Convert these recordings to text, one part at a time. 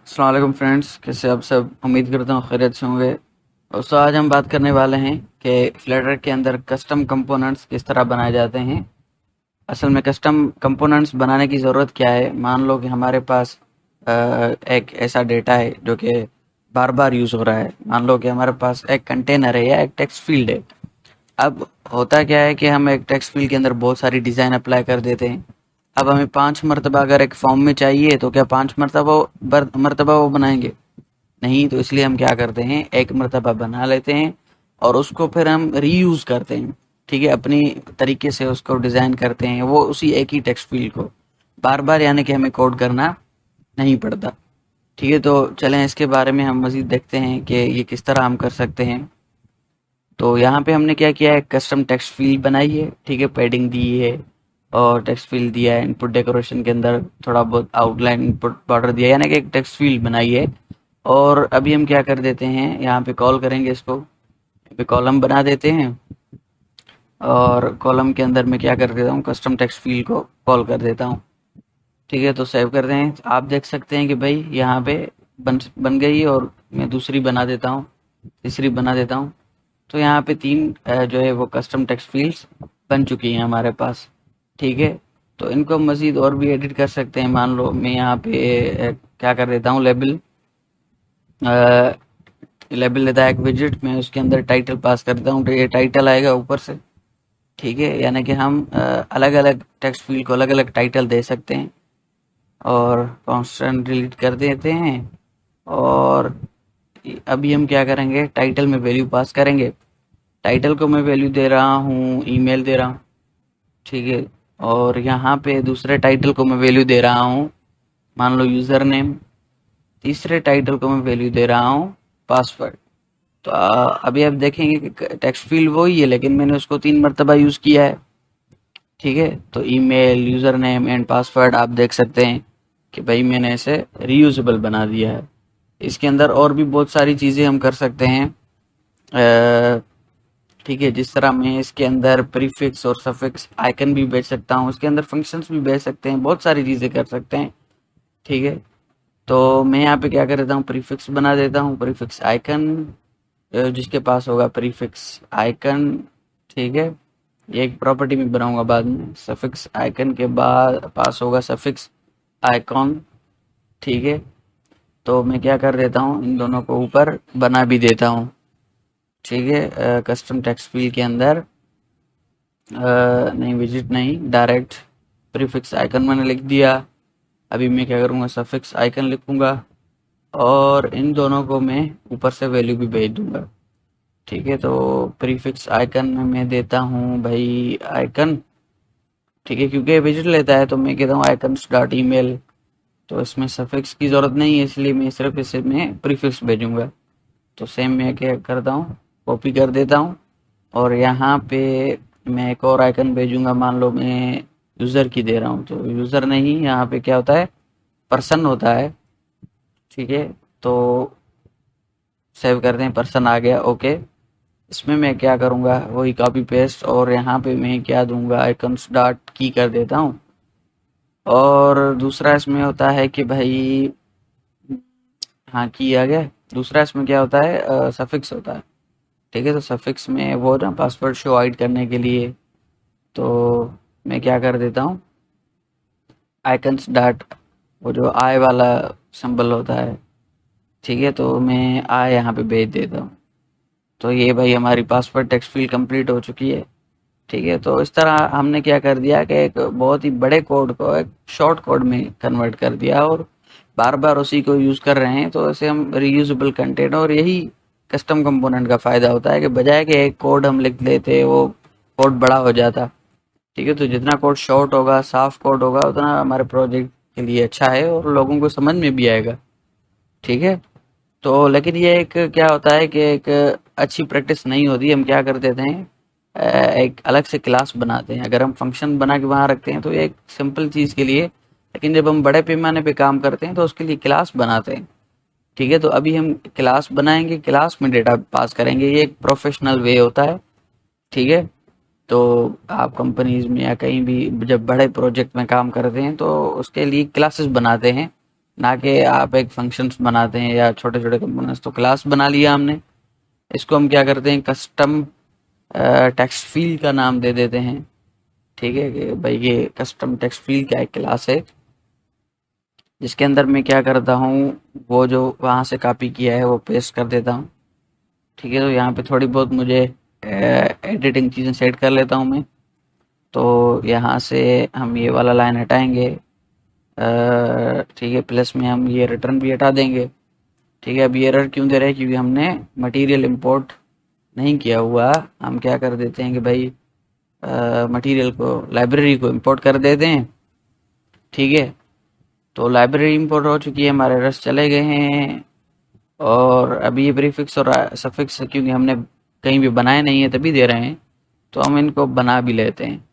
अस्सलाम वालेकुम फ्रेंड्स, कैसे आप सब। उम्मीद करता हूँ खैरियत से होंगे। दोस्तों, आज हम बात करने वाले हैं कि फ्लटर के अंदर कस्टम कंपोनेंट्स किस तरह बनाए जाते हैं। असल में कस्टम कंपोनेंट्स बनाने की ज़रूरत क्या है। मान लो कि हमारे पास एक ऐसा डेटा है जो कि बार बार यूज़ हो रहा है। मान लो कि हमारे पास एक कंटेनर है या एक टेक्स्ट फील्ड है। अब होता क्या है कि हम एक टेक्स्ट फील्ड के अंदर बहुत सारी डिज़ाइन अप्लाई कर देते हैं। अब हमें 5 मरतबा अगर एक फॉर्म में चाहिए तो क्या 5 मरतबा वो बनाएंगे? नहीं। तो इसलिए हम क्या करते हैं, एक मरतबा बना लेते हैं और उसको फिर हम रीयूज़ करते हैं। ठीक है, अपनी तरीके से उसको डिज़ाइन करते हैं, वो उसी एक ही टेक्स्ट फील्ड को बार बार, यानी कि हमें कोड करना नहीं पड़ता। ठीक है, तो चलें इसके बारे में हम मज़ीद देखते हैं कि ये किस तरह हम कर सकते हैं। तो यहाँ पे हमने क्या किया है, कस्टम टेक्स्ट फील्ड बनाई है। ठीक है, पैडिंग दी है और टेक्स्ट फील्ड दिया है। इनपुट डेकोरेशन के अंदर थोड़ा बहुत आउटलाइन इनपुट बॉर्डर दिया है, यानी कि एक टेक्स्ट फील्ड बनाई है। और अभी हम क्या कर देते हैं, यहाँ पे कॉल करेंगे इसको, यहाँ पे कॉलम बना देते हैं और कॉलम के अंदर मैं क्या कर देता हूँ, कस्टम टेक्स्ट फील्ड को कॉल कर देता हूँ। ठीक है, तो सेव करते हैं। आप देख सकते हैं कि भाई यहाँ पे बन बन गई और मैं दूसरी बना देता हूँ, तीसरी बना देता हूँ। तो यहाँ पे 3 जो है वो कस्टम टेक्स्ट फील्ड्स बन चुकी हैं हमारे पास। ठीक है, तो इनको मज़ीद और भी एडिट कर सकते हैं। मान लो मैं यहाँ पे क्या कर देता हूँ, लेबल लेबल लेता है एक विजिट में, उसके अंदर टाइटल पास कर देता हूँ। तो ये टाइटल आएगा ऊपर से। ठीक है, यानी कि हम अलग अलग टेक्स्ट फील्ड को अलग अलग टाइटल दे सकते हैं और कॉन्स्टेंट डिलीट कर देते हैं। और अभी हम क्या करेंगे, टाइटल में वैल्यू पास करेंगे। टाइटल को मैं वैल्यू दे रहा हूँ, ईमेल दे रहा हूँ। ठीक है, और यहाँ पे दूसरे टाइटल को मैं वैल्यू दे रहा हूँ, मान लो यूज़र नेम। तीसरे टाइटल को मैं वैल्यू दे रहा हूँ पासवर्ड। तो अभी आप देखेंगे कि टेक्स्ट फील्ड वही है, लेकिन मैंने उसको 3 मरतबा यूज़ किया है। ठीक है, तो email, user name and password आप देख सकते हैं कि भाई मैंने इसे रीयूजेबल बना दिया है। इसके अंदर और भी बहुत सारी चीज़ें हम कर सकते हैं। ठीक है, जिस तरह मैं इसके अंदर प्रीफिक्स और सफिक्स आइकन भी भेज सकता हूँ, इसके अंदर फंक्शंस भी भेज सकते हैं, बहुत सारी चीज़ें कर सकते हैं। ठीक है, तो मैं यहाँ पे क्या कर देता हूँ, प्रीफिक्स बना देता हूँ, प्रीफिक्स आइकन। जिसके पास होगा प्रीफिक्स आइकन, ठीक है, ये एक प्रॉपर्टी में बनाऊंगा बाद में। सफिक्स आइकन के बाद पास होगा सफिक्स आइकॉन। ठीक है, तो मैं क्या कर देता हूँ, इन दोनों को ऊपर बना भी देता हूँ। ठीक है, कस्टम टेक्स्ट फील्ड के अंदर नहीं, विजिट नहीं, डायरेक्ट प्रीफिक्स आइकन मैंने लिख दिया। अभी मैं क्या करूँगा, सफिक्स आइकन लिखूँगा और इन दोनों को मैं ऊपर से वैल्यू भी भेज दूँगा। ठीक है, तो प्रीफिक्स आइकन में मैं देता हूँ भाई आइकन। ठीक है, क्योंकि विजिट लेता है तो मैं कहता हूँ आइकन्स डॉट ईमेल। तो इसमें सफिक्स की ज़रूरत नहीं है, इसलिए मैं सिर्फ इसे में प्रीफिक्स भेजूँगा। तो सेम मैं क्या करता हूँ, कॉपी कर देता हूँ और यहाँ पे मैं एक और आइकन भेजूँगा। मान लो मैं यूज़र की दे रहा हूँ, तो यूज़र नहीं, यहाँ पे क्या होता है, पर्सन होता है। ठीक है, तो सेव करते हैं, पर्सन आ गया, ओके। इसमें मैं क्या करूँगा, वही कॉपी पेस्ट और यहाँ पे मैं क्या दूंगा, आइकन्स डॉट की कर देता हूँ। और दूसरा इसमें होता है कि भाई, हाँ की आ गया। दूसरा इसमें क्या होता है, सफिक्स होता है। ठीक है, तो सफिक्स में वो ना पासवर्ड शो हाइड करने के लिए, तो मैं क्या कर देता हूँ, आइकन्स डॉट, वो जो आई वाला सिंबल होता है। ठीक है, तो मैं आई यहाँ पे भेज देता हूँ। तो ये भाई हमारी पासवर्ड टेक्स्ट फील्ड कंप्लीट हो चुकी है। ठीक है, तो इस तरह हमने क्या कर दिया कि एक बहुत ही बड़े कोड को एक शॉर्ट कोड में कन्वर्ट कर दिया और बार बार उसी को यूज़ कर रहे हैं। तो ऐसे हम रीयूजेबल कंटेंट, और यही कस्टम कंपोनेंट का फ़ायदा होता है कि बजाय कि एक कोड हम लिख लेते वो कोड बड़ा हो जाता। ठीक है, तो जितना कोड शॉर्ट होगा, साफ कोड होगा, उतना हमारे प्रोजेक्ट के लिए अच्छा है और लोगों को समझ में भी आएगा। ठीक है, तो लेकिन ये एक क्या होता है कि एक अच्छी प्रैक्टिस नहीं होती। हम क्या कर देते हैं, एक अलग से क्लास बनाते हैं। अगर हम फंक्शन बना के वहाँ रखते हैं तो ये एक सिंपल चीज़ के लिए, लेकिन जब हम बड़े पैमाने पे काम करते हैं तो उसके लिए क्लास बनाते हैं। ठीक है, तो अभी हम क्लास बनाएंगे, क्लास में डेटा पास करेंगे, ये एक प्रोफेशनल वे होता है। ठीक है, तो आप कंपनीज में या कहीं भी जब बड़े प्रोजेक्ट में काम करते हैं तो उसके लिए क्लासेस बनाते हैं ना कि आप एक फंक्शंस बनाते हैं या छोटे छोटे कंपोनेंट्स। तो क्लास बना लिया हमने, इसको हम क्या करते हैं, कस्टम टेक्स्ट फील्ड का नाम दे देते हैं। ठीक है कि भाई ये कस्टम टेक्स्ट फील्ड का एक क्लास है, जिसके अंदर मैं क्या करता हूँ, वो जो वहाँ से कॉपी किया है वो पेस्ट कर देता हूँ। ठीक है, तो यहाँ पे थोड़ी बहुत मुझे एडिटिंग चीज़ें सेट कर लेता हूँ मैं। तो यहाँ से हम ये वाला लाइन हटाएंगे। ठीक है, प्लस में हम ये रिटर्न भी हटा देंगे। ठीक है, अब ये एरर क्यों दे रहा है, क्योंकि हमने मटेरियल इंपोर्ट नहीं किया हुआ। हम क्या कर देते हैं कि भाई मटेरियल को, लाइब्रेरी को इंपोर्ट कर देते हैं। ठीक है, तो लाइब्रेरी इंपोर्ट हो चुकी है, हमारे एरर्स चले गए हैं। और अभी ये प्रीफिक्स और सफिक्स क्योंकि हमने कहीं भी बनाए नहीं है तभी दे रहे हैं, तो हम इनको बना भी लेते हैं।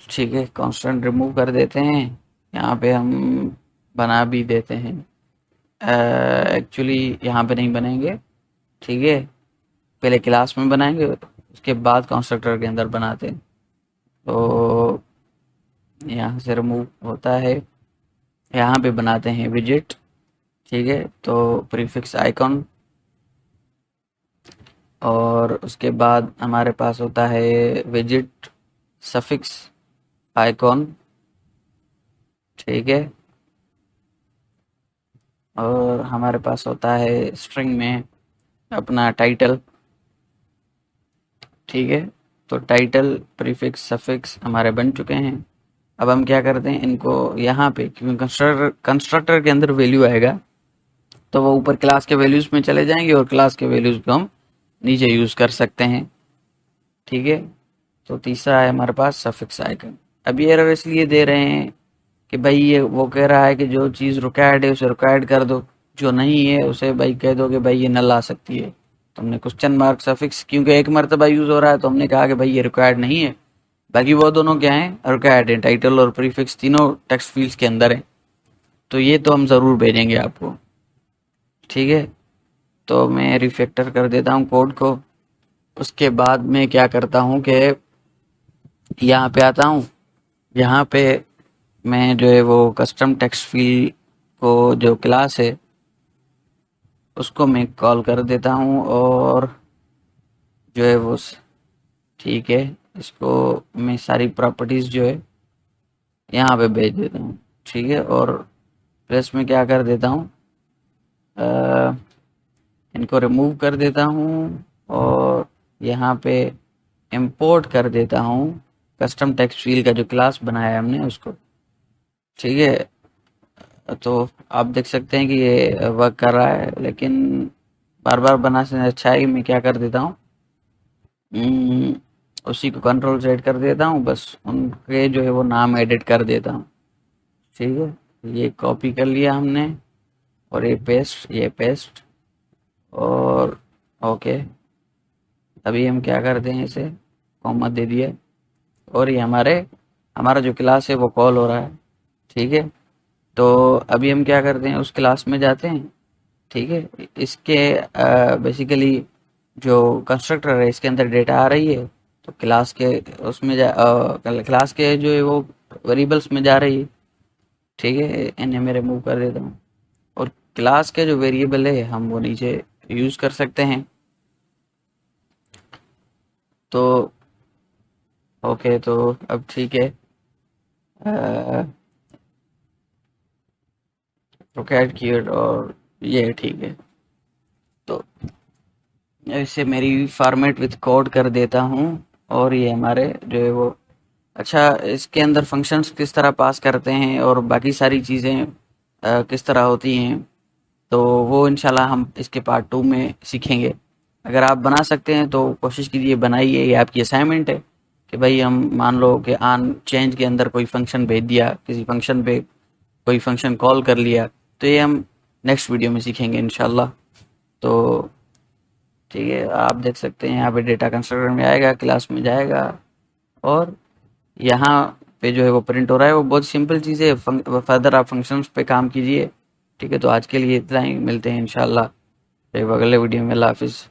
ठीक है, कांस्टेंट रिमूव कर देते हैं, यहाँ पे हम बना भी देते हैं। एक्चुअली यहाँ पे नहीं बनेंगे। ठीक है, पहले क्लास में बनाएंगे, उसके बाद कंस्ट्रक्टर के अंदर बनाते हैं। तो यहाँ से रिमूव होता है, यहाँ पे बनाते हैं विजिट। ठीक है, तो प्रीफिक्स आइकॉन, और उसके बाद हमारे पास होता है विजिट सफिक्स आइकॉन। ठीक है, और हमारे पास होता है स्ट्रिंग में अपना टाइटल। ठीक है, तो टाइटल प्रीफिक्स सफिक्स हमारे बन चुके हैं। अब हम क्या करते हैं, इनको यहाँ पे, क्योंकि कंस्ट्रक्टर के अंदर वैल्यू आएगा तो वो ऊपर क्लास के वैल्यूज में चले जाएंगे और क्लास के वैल्यूज को हम नीचे यूज कर सकते हैं। ठीक है, तो तीसरा है हमारे पास सफिक्स आइकन। अब ये एरर इसलिए दे रहे हैं कि भाई ये वो कह रहा है कि जो चीज़ रिक्वायर्ड है उसे रिक्वायर्ड कर दो, जो नहीं है उसे भाई कह दो कि भाई ये नल आ सकती है। तो हमने क्वेश्चन मार्क सफिक्स, क्योंकि एक मरतबा यूज़ हो रहा है तो हमने कहा कि भाई ये रिक्वायर्ड नहीं है, बाकी वो दोनों क्या हैं, रिक्वायर्ड है। टाइटल और प्रीफिक्स तीनों टेक्स्ट फील्ड्स के अंदर है, तो ये तो हम ज़रूर भेजेंगे आपको। ठीक है, तो मैं रिफैक्टर कर देता हूँ कोड को। उसके बाद मैं क्या करता हूँ कि यहाँ पे आता हूँ, यहाँ पे मैं जो है वो कस्टम टेक्स्ट फील्ड को जो क्लास है उसको मैं कॉल कर देता हूँ, और जो है वो ठीक है, इसको मैं सारी प्रॉपर्टीज़ जो है यहाँ पे भेज देता हूँ। ठीक है, और प्लस में क्या कर देता हूँ, इनको रिमूव कर देता हूँ और यहाँ पे इंपोर्ट कर देता हूँ कस्टम टेक्स्ट फील्ड का जो क्लास बनाया है हमने उसको। ठीक है, तो आप देख सकते हैं कि ये वर्क कर रहा है, लेकिन बार बार बनाने से अच्छा है कि मैं क्या कर देता हूँ, उसी को कंट्रोल सेट कर देता हूँ, बस उनके जो है वो नाम एडिट कर देता हूँ। ठीक है, ये कॉपी कर लिया हमने, और ये पेस्ट, और ओके। अभी हम क्या करते हैं, इसे कॉमा दे दिया, और ये हमारा जो क्लास है वो कॉल हो रहा है। ठीक है, तो अभी हम क्या करते हैं, उस क्लास में जाते हैं। ठीक है, इसके बेसिकली जो कंस्ट्रक्टर है इसके अंदर डेटा आ रही है, तो क्लास के उसमें क्लास के जो है वो वेरिएबल्स में जा रही है। ठीक है, इन्हें मैं रिमूव कर देता हूँ, और क्लास के जो वेरिएबल है हम वो नीचे यूज़ कर सकते हैं। तो ओके, तो अब ठीक है, रोकेट कीवर्ड और ये ठीक है। तो इसे मेरी फॉर्मेट विथ कोड कर देता हूँ, और ये हमारे जो है वो, अच्छा इसके अंदर फंक्शंस किस तरह पास करते हैं और बाकी सारी चीज़ें किस तरह होती हैं, तो वो इंशाल्लाह हम इसके पार्ट 2 में सीखेंगे। अगर आप बना सकते हैं तो कोशिश कीजिए, बनाइए। ये आपकी असाइनमेंट है कि भाई हम मान लो कि आन चेंज के अंदर कोई फंक्शन भेज दिया, किसी फंक्शन पे कोई फंक्शन कॉल कर लिया, तो ये हम नेक्स्ट वीडियो में सीखेंगे इंशाल्लाह। तो ठीक है, आप देख सकते हैं यहाँ पे डेटा कंस्ट्रक्टर में आएगा, क्लास में जाएगा, और यहाँ पे जो है वो प्रिंट हो रहा है। वो बहुत सिंपल चीज़ है, फर्दर आप फंक्शंस पे काम कीजिए। ठीक है, तो आज के लिए इतना ही, मिलते हैं इंशाल्लाह अगले वीडियो में। अल्लाह हाफिज़।